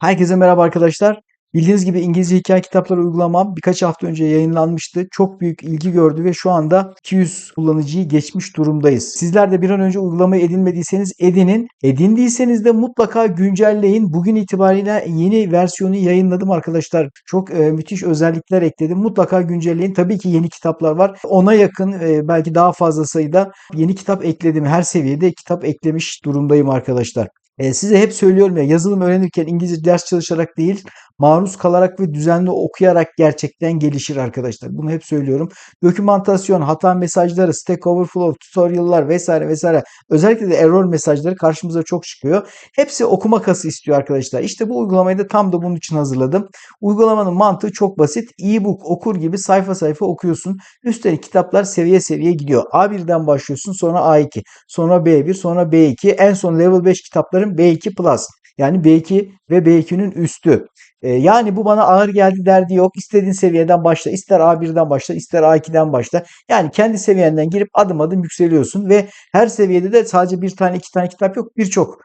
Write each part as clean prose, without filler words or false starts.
Herkese merhaba arkadaşlar. Bildiğiniz gibi İngilizce hikaye kitapları uygulamam birkaç hafta önce yayınlanmıştı. Çok büyük ilgi gördü ve şu anda 200 kullanıcıyı geçmiş durumdayız. Sizler de bir an önce uygulamayı edinmediyseniz edinin. Edindiyseniz de mutlaka güncelleyin. Bugün itibariyle yeni versiyonu yayınladım arkadaşlar. Çok müthiş özellikler ekledim. Mutlaka güncelleyin. Tabii ki yeni kitaplar var. Ona yakın belki daha fazla sayıda yeni kitap ekledim. Her seviyede kitap eklemiş durumdayım arkadaşlar. Size hep söylüyorum ya, yazılım öğrenirken İngilizce ders çalışarak değil, maruz kalarak ve düzenli okuyarak gerçekten gelişir arkadaşlar. Bunu hep söylüyorum. Dokümantasyon, hata mesajları, Stack Overflow, tutorial'lar vesaire vesaire. Özellikle de error mesajları karşımıza çok çıkıyor. Hepsi okuma kası istiyor arkadaşlar. İşte bu uygulamayı da tam da bunun için hazırladım. Uygulamanın mantığı çok basit. E-book okur gibi sayfa sayfa okuyorsun. Üstelik kitaplar seviye seviye gidiyor. A1'den başlıyorsun, sonra A2, sonra B1, sonra B2, en son level 5 kitapların B2 Plus. Yani B2 ve B2'nin üstü. Yani bu bana ağır geldi derdi yok. İstediğin seviyeden başla. İster A1'den başla, ister A2'den başla. Yani kendi seviyenden girip adım adım yükseliyorsun ve her seviyede de sadece bir tane, iki tane kitap yok. Birçok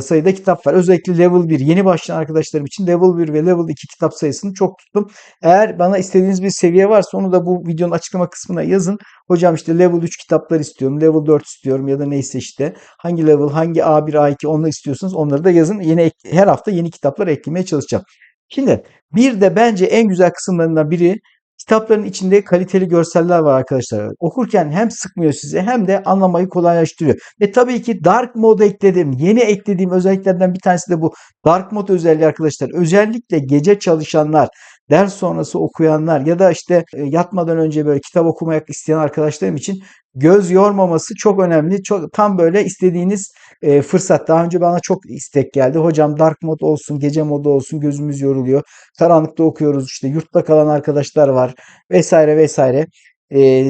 sayıda kitap var. Özellikle Level 1 yeni başlayan arkadaşlarım için Level 1 ve Level 2 kitap sayısını çok tuttum. Eğer bana istediğiniz bir seviye varsa onu da bu videonun açıklama kısmına yazın. Hocam işte Level 3 kitaplar istiyorum, Level 4 istiyorum ya da neyse işte hangi level, hangi A1, A2 onları istiyorsanız onları da yazın. Her hafta yeni kitaplar eklemeye çalışacağım. Şimdi bir de bence en güzel kısımlarından biri, kitapların içinde kaliteli görseller var arkadaşlar. Okurken hem sıkmıyor sizi hem de anlamayı kolaylaştırıyor. Ve tabii ki Dark Mode ekledim. Yeni eklediğim özelliklerden bir tanesi de bu Dark Mode özelliği arkadaşlar. Özellikle gece çalışanlar, ders sonrası okuyanlar ya da işte yatmadan önce böyle kitap okumak isteyen arkadaşlarım için göz yormaması çok önemli. Çok, tam böyle istediğiniz fırsat. Daha önce bana çok istek geldi. Hocam dark mode olsun, gece modu olsun, gözümüz yoruluyor. Karanlıkta okuyoruz, işte yurtta kalan arkadaşlar var vesaire vesaire.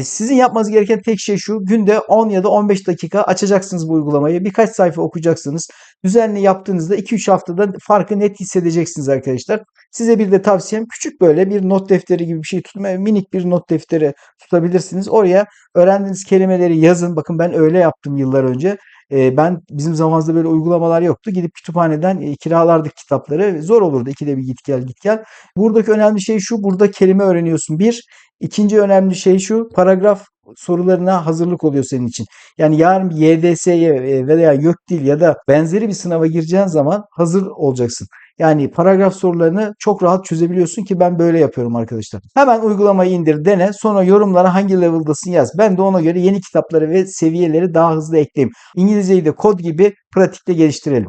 Sizin yapmanız gereken tek şey şu: günde 10 ya da 15 dakika açacaksınız bu uygulamayı. Birkaç sayfa okuyacaksınız. Düzenli yaptığınızda 2-3 haftada farkı net hissedeceksiniz arkadaşlar. Size bir de tavsiyem, küçük böyle bir not defteri gibi bir şey tutma, minik bir not defteri tutabilirsiniz. Oraya öğrendiğiniz kelimeleri yazın. Bakın ben öyle yaptım yıllar önce. Bizim zamanımızda böyle uygulamalar yoktu. Gidip kütüphaneden kiralardık kitapları. Zor olurdu. İkide bir git gel git gel. Buradaki önemli şey şu: burada kelime öğreniyorsun. Bir. İkinci önemli şey şu: paragraf sorularına hazırlık oluyor senin için. Yani yarın bir YDS'ye veya YÖKDİL ya da benzeri bir sınava gireceğin zaman hazır olacaksın. Yani paragraf sorularını çok rahat çözebiliyorsun ki ben böyle yapıyorum arkadaşlar. Hemen uygulamayı indir, dene. Sonra yorumlara hangi level'dasın yaz. Ben de ona göre yeni kitapları ve seviyeleri daha hızlı ekleyeyim. İngilizceyi de kod gibi pratikte geliştirelim.